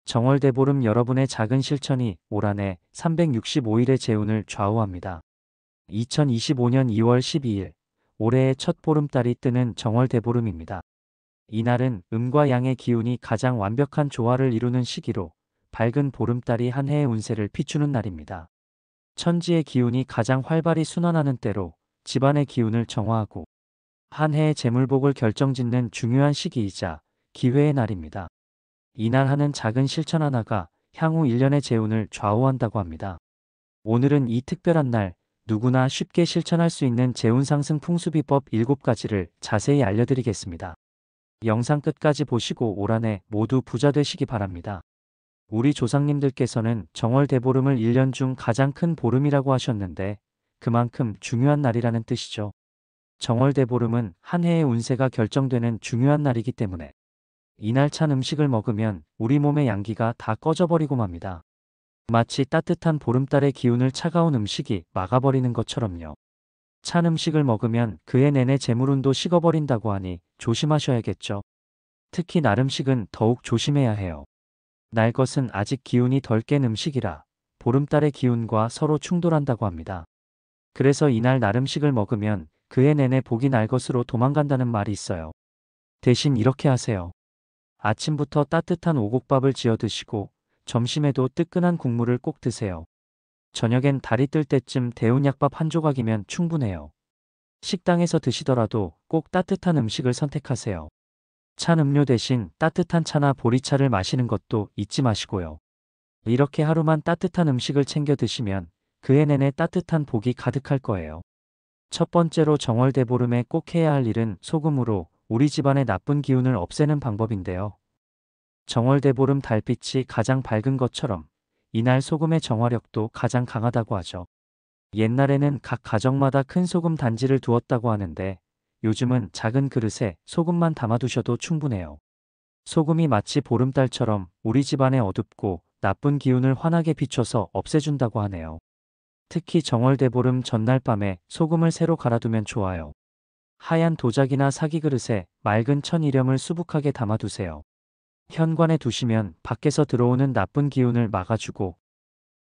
정월대보름 여러분의 작은 실천이 올 한 해 365일의 재운을 좌우합니다. 2025년 2월 12일, 올해의 첫 보름달이 뜨는 정월대보름입니다. 이날은 음과 양의 기운이 가장 완벽한 조화를 이루는 시기로 밝은 보름달이 한 해의 운세를 비추는 날입니다. 천지의 기운이 가장 활발히 순환하는 때로 집안의 기운을 정화하고 한 해의 재물복을 결정짓는 중요한 시기이자 기회의 날입니다. 이날 하는 작은 실천 하나가 향후 1년의 재운을 좌우한다고 합니다. 오늘은 이 특별한 날 누구나 쉽게 실천할 수 있는 재운 상승 풍수비법 7가지를 자세히 알려드리겠습니다. 영상 끝까지 보시고 올 한 해 모두 부자 되시기 바랍니다. 우리 조상님들께서는 정월대보름을 1년 중 가장 큰 보름이라고 하셨는데 그만큼 중요한 날이라는 뜻이죠. 정월대보름은 한 해의 운세가 결정되는 중요한 날이기 때문에 이날 찬 음식을 먹으면 우리 몸의 양기가 다 꺼져버리고 맙니다. 마치 따뜻한 보름달의 기운을 차가운 음식이 막아버리는 것처럼요. 찬 음식을 먹으면 그해 내내 재물운도 식어버린다고 하니 조심하셔야겠죠. 특히 날 음식은 더욱 조심해야 해요. 날 것은 아직 기운이 덜 깬 음식이라 보름달의 기운과 서로 충돌한다고 합니다. 그래서 이날 날 음식을 먹으면 그해 내내 복이 날 것으로 도망간다는 말이 있어요. 대신 이렇게 하세요. 아침부터 따뜻한 오곡밥을 지어 드시고 점심에도 뜨끈한 국물을 꼭 드세요. 저녁엔 달이 뜰 때쯤 데운 약밥 한 조각이면 충분해요. 식당에서 드시더라도 꼭 따뜻한 음식을 선택하세요. 찬 음료 대신 따뜻한 차나 보리차를 마시는 것도 잊지 마시고요. 이렇게 하루만 따뜻한 음식을 챙겨 드시면 그해 내내 따뜻한 복이 가득할 거예요. 첫 번째로 정월대보름에 꼭 해야 할 일은 소금으로 우리 집안의 나쁜 기운을 없애는 방법인데요. 정월대보름 달빛이 가장 밝은 것처럼 이날 소금의 정화력도 가장 강하다고 하죠. 옛날에는 각 가정마다 큰 소금 단지를 두었다고 하는데 요즘은 작은 그릇에 소금만 담아두셔도 충분해요. 소금이 마치 보름달처럼 우리 집안의 어둡고 나쁜 기운을 환하게 비춰서 없애준다고 하네요. 특히 정월대보름 전날 밤에 소금을 새로 갈아두면 좋아요. 하얀 도자기나 사기 그릇에 맑은 천일염을 수북하게 담아두세요. 현관에 두시면 밖에서 들어오는 나쁜 기운을 막아주고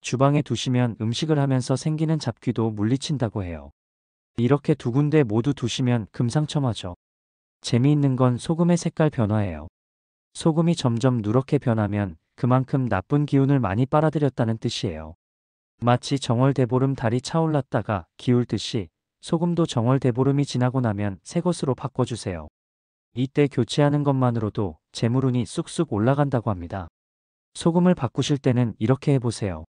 주방에 두시면 음식을 하면서 생기는 잡귀도 물리친다고 해요. 이렇게 두 군데 모두 두시면 금상첨화죠. 재미있는 건 소금의 색깔 변화예요. 소금이 점점 누렇게 변하면 그만큼 나쁜 기운을 많이 빨아들였다는 뜻이에요. 마치 정월대보름 달이 차올랐다가 기울듯이 소금도 정월대보름이 지나고 나면 새 것으로 바꿔주세요. 이때 교체하는 것만으로도 재물운이 쑥쑥 올라간다고 합니다. 소금을 바꾸실 때는 이렇게 해보세요.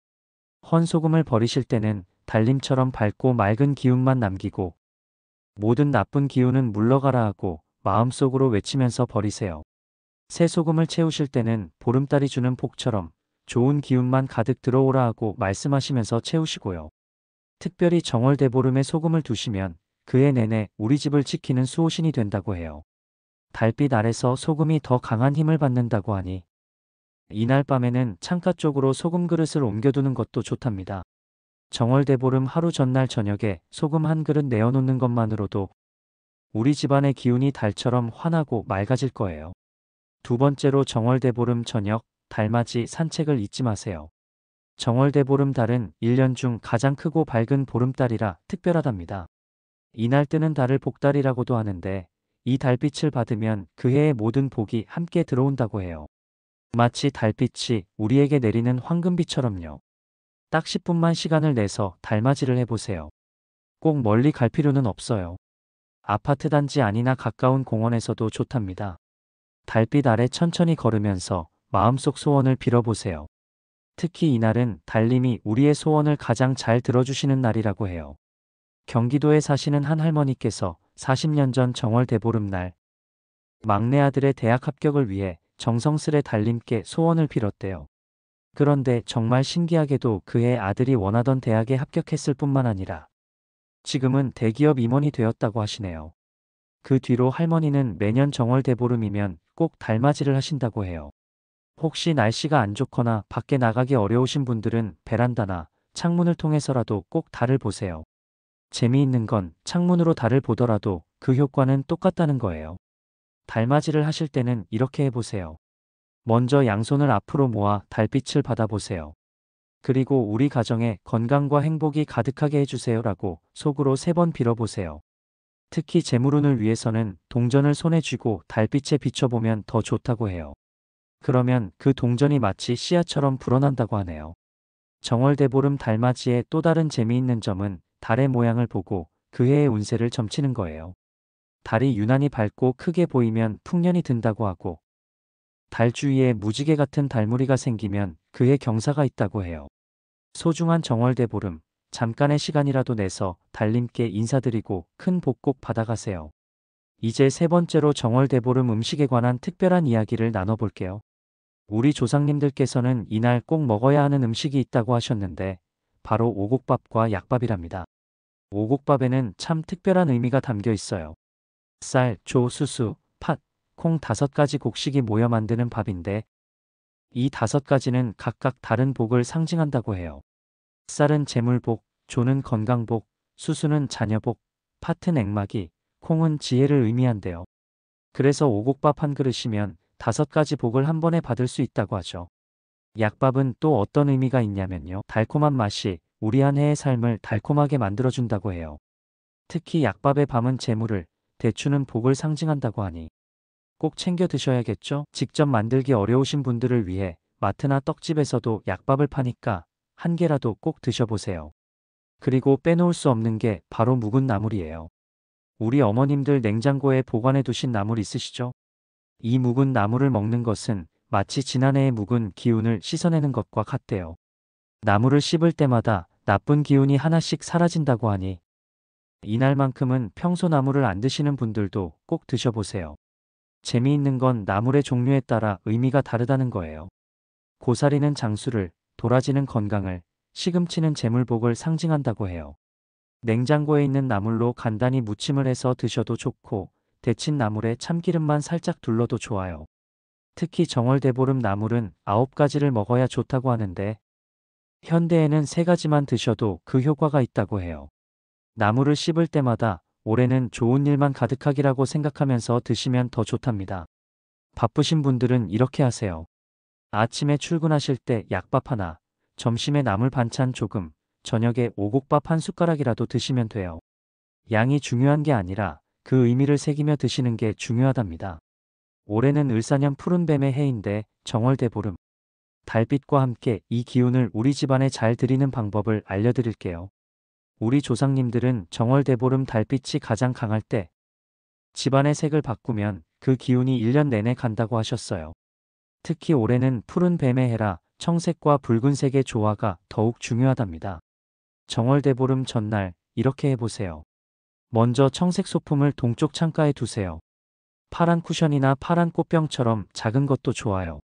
헌소금을 버리실 때는 달님처럼 밝고 맑은 기운만 남기고 모든 나쁜 기운은 물러가라 하고 마음속으로 외치면서 버리세요. 새 소금을 채우실 때는 보름달이 주는 복처럼 좋은 기운만 가득 들어오라 하고 말씀하시면서 채우시고요. 특별히 정월대보름에 소금을 두시면 그해 내내 우리 집을 지키는 수호신이 된다고 해요. 달빛 아래서 소금이 더 강한 힘을 받는다고 하니 이날 밤에는 창가 쪽으로 소금 그릇을 옮겨두는 것도 좋답니다. 정월대보름 하루 전날 저녁에 소금 한 그릇 내어놓는 것만으로도 우리 집안의 기운이 달처럼 환하고 맑아질 거예요. 두 번째로 정월대보름 저녁 달맞이 산책을 잊지 마세요. 정월대보름 달은 1년 중 가장 크고 밝은 보름달이라 특별하답니다. 이날 뜨는 달을 복달이라고도 하는데 이 달빛을 받으면 그해의 모든 복이 함께 들어온다고 해요. 마치 달빛이 우리에게 내리는 황금비처럼요. 딱 10분만 시간을 내서 달맞이를 해보세요. 꼭 멀리 갈 필요는 없어요. 아파트 단지 안이나 가까운 공원에서도 좋답니다. 달빛 아래 천천히 걸으면서 마음속 소원을 빌어보세요. 특히 이날은 달님이 우리의 소원을 가장 잘 들어주시는 날이라고 해요. 경기도에 사시는 한 할머니께서 40년 전 정월대보름날 막내 아들의 대학 합격을 위해 정성스레 달님께 소원을 빌었대요. 그런데 정말 신기하게도 그해 아들이 원하던 대학에 합격했을 뿐만 아니라 지금은 대기업 임원이 되었다고 하시네요. 그 뒤로 할머니는 매년 정월대보름이면 꼭 달맞이를 하신다고 해요. 혹시 날씨가 안 좋거나 밖에 나가기 어려우신 분들은 베란다나 창문을 통해서라도 꼭 달을 보세요. 재미있는 건 창문으로 달을 보더라도 그 효과는 똑같다는 거예요. 달맞이를 하실 때는 이렇게 해보세요. 먼저 양손을 앞으로 모아 달빛을 받아보세요. 그리고 우리 가정에 건강과 행복이 가득하게 해주세요라고 속으로 3번 빌어보세요. 특히 재물운을 위해서는 동전을 손에 쥐고 달빛에 비춰보면 더 좋다고 해요. 그러면 그 동전이 마치 씨앗처럼 불어난다고 하네요. 정월대보름 달맞이의 또 다른 재미있는 점은 달의 모양을 보고 그 해의 운세를 점치는 거예요. 달이 유난히 밝고 크게 보이면 풍년이 든다고 하고, 달 주위에 무지개 같은 달무리가 생기면 그해 경사가 있다고 해요. 소중한 정월대보름, 잠깐의 시간이라도 내서 달님께 인사드리고 큰 복 꼭 받아가세요. 이제 3번째로 정월대보름 음식에 관한 특별한 이야기를 나눠볼게요. 우리 조상님들께서는 이날 꼭 먹어야 하는 음식이 있다고 하셨는데 바로 오곡밥과 약밥이랍니다. 오곡밥에는 참 특별한 의미가 담겨 있어요. 쌀, 조, 수수, 팥, 콩 5가지 곡식이 모여 만드는 밥인데 이 5가지는 각각 다른 복을 상징한다고 해요. 쌀은 재물복, 조는 건강복, 수수는 자녀복, 팥은 액마기, 콩은 지혜를 의미한대요. 그래서 오곡밥 한 그릇이면 5가지 복을 한 번에 받을 수 있다고 하죠. 약밥은 또 어떤 의미가 있냐면요. 달콤한 맛이 우리 한 해의 삶을 달콤하게 만들어준다고 해요. 특히 약밥의 밤은 재물을, 대추는 복을 상징한다고 하니 꼭 챙겨 드셔야겠죠? 직접 만들기 어려우신 분들을 위해 마트나 떡집에서도 약밥을 파니까 한 개라도 꼭 드셔보세요. 그리고 빼놓을 수 없는 게 바로 묵은 나물이에요. 우리 어머님들 냉장고에 보관해 두신 나물 있으시죠? 이 묵은 나물을 먹는 것은 마치 지난해의 묵은 기운을 씻어내는 것과 같대요. 나물을 씹을 때마다 나쁜 기운이 하나씩 사라진다고 하니 이날만큼은 평소 나물을 안 드시는 분들도 꼭 드셔보세요. 재미있는 건 나물의 종류에 따라 의미가 다르다는 거예요. 고사리는 장수를, 도라지는 건강을, 시금치는 재물복을 상징한다고 해요. 냉장고에 있는 나물로 간단히 무침을 해서 드셔도 좋고 데친 나물에 참기름만 살짝 둘러도 좋아요. 특히 정월대보름 나물은 9가지를 먹어야 좋다고 하는데 현대에는 3가지만 드셔도 그 효과가 있다고 해요. 나물을 씹을 때마다 올해는 좋은 일만 가득하기라고 생각하면서 드시면 더 좋답니다. 바쁘신 분들은 이렇게 하세요. 아침에 출근하실 때 약밥 하나, 점심에 나물 반찬 조금, 저녁에 오곡밥 한 숟가락이라도 드시면 돼요. 양이 중요한 게 아니라 그 의미를 새기며 드시는 게 중요하답니다. 올해는 을사년 푸른뱀의 해인데 정월대보름, 달빛과 함께 이 기운을 우리 집안에 잘 들이는 방법을 알려드릴게요. 우리 조상님들은 정월대보름 달빛이 가장 강할 때 집안의 색을 바꾸면 그 기운이 1년 내내 간다고 하셨어요. 특히 올해는 푸른 뱀의 해라 청색과 붉은색의 조화가 더욱 중요하답니다. 정월대보름 전날 이렇게 해보세요. 먼저 청색 소품을 동쪽 창가에 두세요. 파란 쿠션이나 파란 꽃병처럼 작은 것도 좋아요.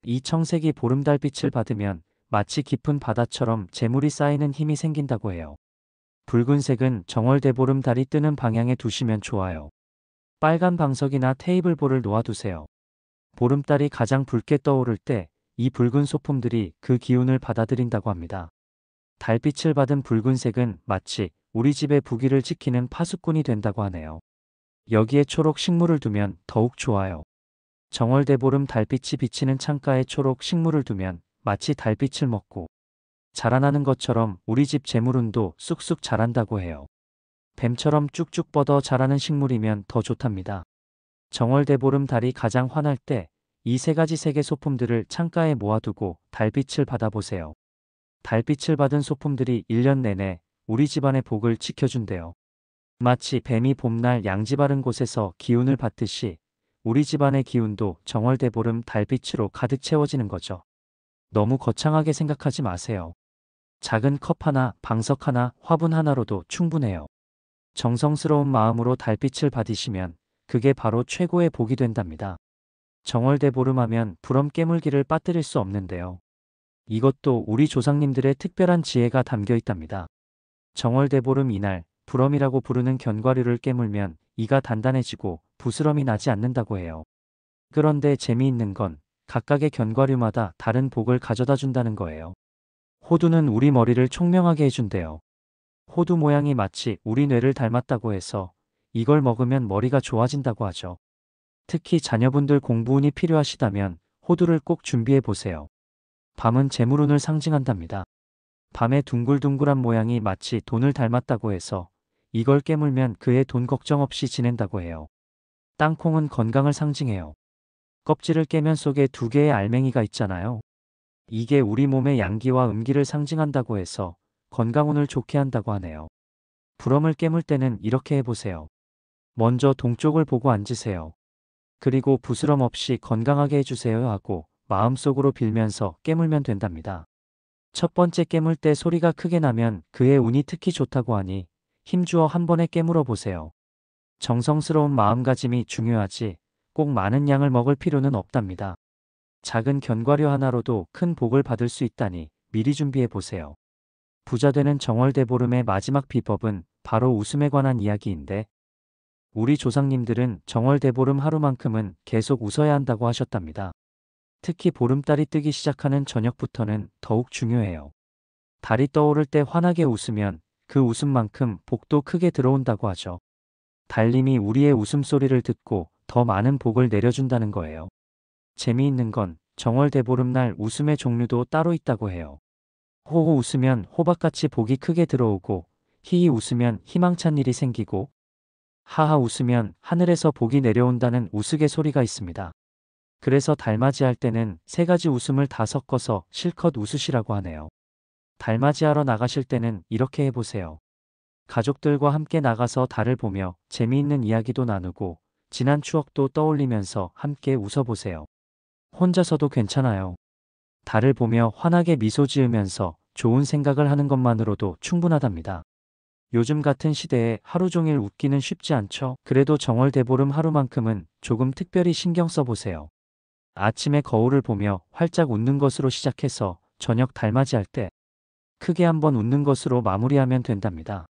이 청색이 보름달빛을 받으면 마치 깊은 바다처럼 재물이 쌓이는 힘이 생긴다고 해요. 붉은색은 정월대보름 달이 뜨는 방향에 두시면 좋아요. 빨간 방석이나 테이블볼을 놓아두세요. 보름달이 가장 붉게 떠오를 때 이 붉은 소품들이 그 기운을 받아들인다고 합니다. 달빛을 받은 붉은색은 마치 우리 집의 부귀를 지키는 파수꾼이 된다고 하네요. 여기에 초록 식물을 두면 더욱 좋아요. 정월대보름 달빛이 비치는 창가에 초록 식물을 두면 마치 달빛을 먹고 자라나는 것처럼 우리 집 재물운도 쑥쑥 자란다고 해요. 뱀처럼 쭉쭉 뻗어 자라는 식물이면 더 좋답니다. 정월대보름 달이 가장 환할 때 이 3가지 색의 소품들을 창가에 모아두고 달빛을 받아보세요. 달빛을 받은 소품들이 1년 내내 우리 집안의 복을 지켜준대요. 마치 뱀이 봄날 양지 바른 곳에서 기운을 받듯이 우리 집안의 기운도 정월대보름 달빛으로 가득 채워지는 거죠. 너무 거창하게 생각하지 마세요. 작은 컵 하나, 방석 하나, 화분 하나로도 충분해요. 정성스러운 마음으로 달빛을 받으시면 그게 바로 최고의 복이 된답니다. 정월대보름하면 부럼 깨물기를 빠뜨릴 수 없는데요. 이것도 우리 조상님들의 특별한 지혜가 담겨 있답니다. 정월대보름 이날 부럼이라고 부르는 견과류를 깨물면 이가 단단해지고 부스럼이 나지 않는다고 해요. 그런데 재미있는 건 각각의 견과류마다 다른 복을 가져다 준다는 거예요. 호두는 우리 머리를 총명하게 해준대요. 호두 모양이 마치 우리 뇌를 닮았다고 해서 이걸 먹으면 머리가 좋아진다고 하죠. 특히 자녀분들 공부운이 필요하시다면 호두를 꼭 준비해 보세요. 밤은 재물운을 상징한답니다. 밤의 둥글둥글한 모양이 마치 돈을 닮았다고 해서 이걸 깨물면 그의 돈 걱정 없이 지낸다고 해요. 땅콩은 건강을 상징해요. 껍질을 깨면 속에 두 개의 알맹이가 있잖아요. 이게 우리 몸의 양기와 음기를 상징한다고 해서 건강운을 좋게 한다고 하네요. 부럼을 깨물 때는 이렇게 해보세요. 먼저 동쪽을 보고 앉으세요. 그리고 부스럼 없이 건강하게 해주세요 하고 마음속으로 빌면서 깨물면 된답니다. 첫 번째 깨물 때 소리가 크게 나면 그의 운이 특히 좋다고 하니 힘주어 한 번에 깨물어 보세요. 정성스러운 마음가짐이 중요하지 꼭 많은 양을 먹을 필요는 없답니다. 작은 견과류 하나로도 큰 복을 받을 수 있다니 미리 준비해 보세요. 부자 되는 정월대보름의 마지막 비법은 바로 웃음에 관한 이야기인데 우리 조상님들은 정월대보름 하루만큼은 계속 웃어야 한다고 하셨답니다. 특히 보름달이 뜨기 시작하는 저녁부터는 더욱 중요해요. 달이 떠오를 때 환하게 웃으면 그 웃음만큼 복도 크게 들어온다고 하죠. 달님이 우리의 웃음소리를 듣고 더 많은 복을 내려준다는 거예요. 재미있는 건 정월대보름날 웃음의 종류도 따로 있다고 해요. 호호 웃으면 호박같이 복이 크게 들어오고 히히 웃으면 희망찬 일이 생기고 하하 웃으면 하늘에서 복이 내려온다는 우스갯소리가 있습니다. 그래서 달맞이할 때는 세 가지 웃음을 다 섞어서 실컷 웃으시라고 하네요. 달맞이하러 나가실 때는 이렇게 해보세요. 가족들과 함께 나가서 달을 보며 재미있는 이야기도 나누고 지난 추억도 떠올리면서 함께 웃어보세요. 혼자서도 괜찮아요. 달을 보며 환하게 미소 지으면서 좋은 생각을 하는 것만으로도 충분하답니다. 요즘 같은 시대에 하루 종일 웃기는 쉽지 않죠? 그래도 정월대보름 하루만큼은 조금 특별히 신경 써보세요. 아침에 거울을 보며 활짝 웃는 것으로 시작해서 저녁 달맞이할 때 크게 한번 웃는 것으로 마무리하면 된답니다.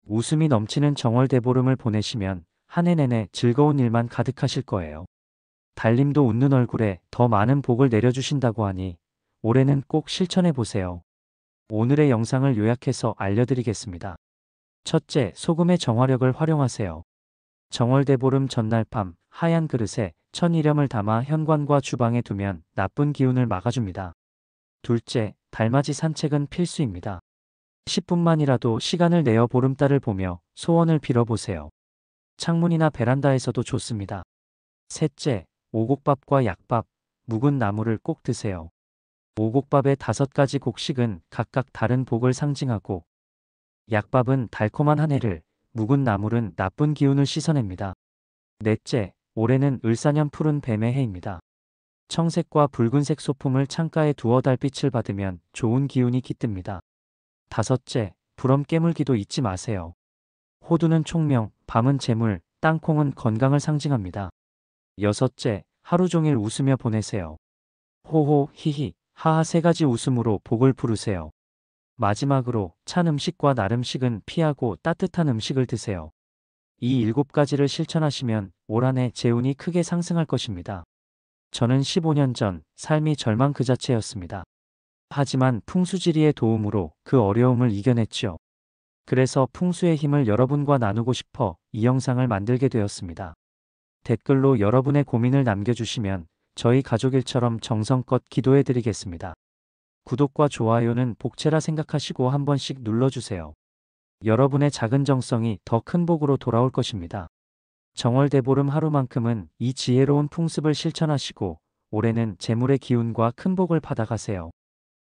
웃음이 넘치는 정월대보름을 보내시면 한 해 내내 즐거운 일만 가득하실 거예요. 달님도 웃는 얼굴에 더 많은 복을 내려주신다고 하니 올해는 꼭 실천해 보세요. 오늘의 영상을 요약해서 알려드리겠습니다. 첫째, 소금의 정화력을 활용하세요. 정월대보름 전날 밤 하얀 그릇에 천일염을 담아 현관과 주방에 두면 나쁜 기운을 막아줍니다. 둘째, 달맞이 산책은 필수입니다. 10분만이라도 시간을 내어 보름달을 보며 소원을 빌어보세요. 창문이나 베란다에서도 좋습니다. 셋째, 오곡밥과 약밥, 묵은 나물을 꼭 드세요. 오곡밥의 5가지 곡식은 각각 다른 복을 상징하고 약밥은 달콤한 한 해를, 묵은 나물은 나쁜 기운을 씻어냅니다. 넷째, 올해는 을사년 푸른 뱀의 해입니다. 청색과 붉은색 소품을 창가에 두어 달빛을 받으면 좋은 기운이 깃듭니다. 다섯째, 부럼 깨물기도 잊지 마세요. 호두는 총명, 밤은 재물, 땅콩은 건강을 상징합니다. 여섯째, 하루 종일 웃으며 보내세요. 호호, 히히, 하하 3가지 웃음으로 복을 부르세요. 마지막으로 찬 음식과 날 음식은 피하고 따뜻한 음식을 드세요. 이 7가지를 실천하시면 올 한 해 재운이 크게 상승할 것입니다. 저는 15년 전 삶이 절망 그 자체였습니다. 하지만 풍수지리의 도움으로 그 어려움을 이겨냈죠. 그래서 풍수의 힘을 여러분과 나누고 싶어 이 영상을 만들게 되었습니다. 댓글로 여러분의 고민을 남겨주시면 저희 가족 일처럼 정성껏 기도해드리겠습니다. 구독과 좋아요는 복채라 생각하시고 한 번씩 눌러주세요. 여러분의 작은 정성이 더 큰 복으로 돌아올 것입니다. 정월대보름 하루만큼은 이 지혜로운 풍습을 실천하시고 올해는 재물의 기운과 큰 복을 받아가세요.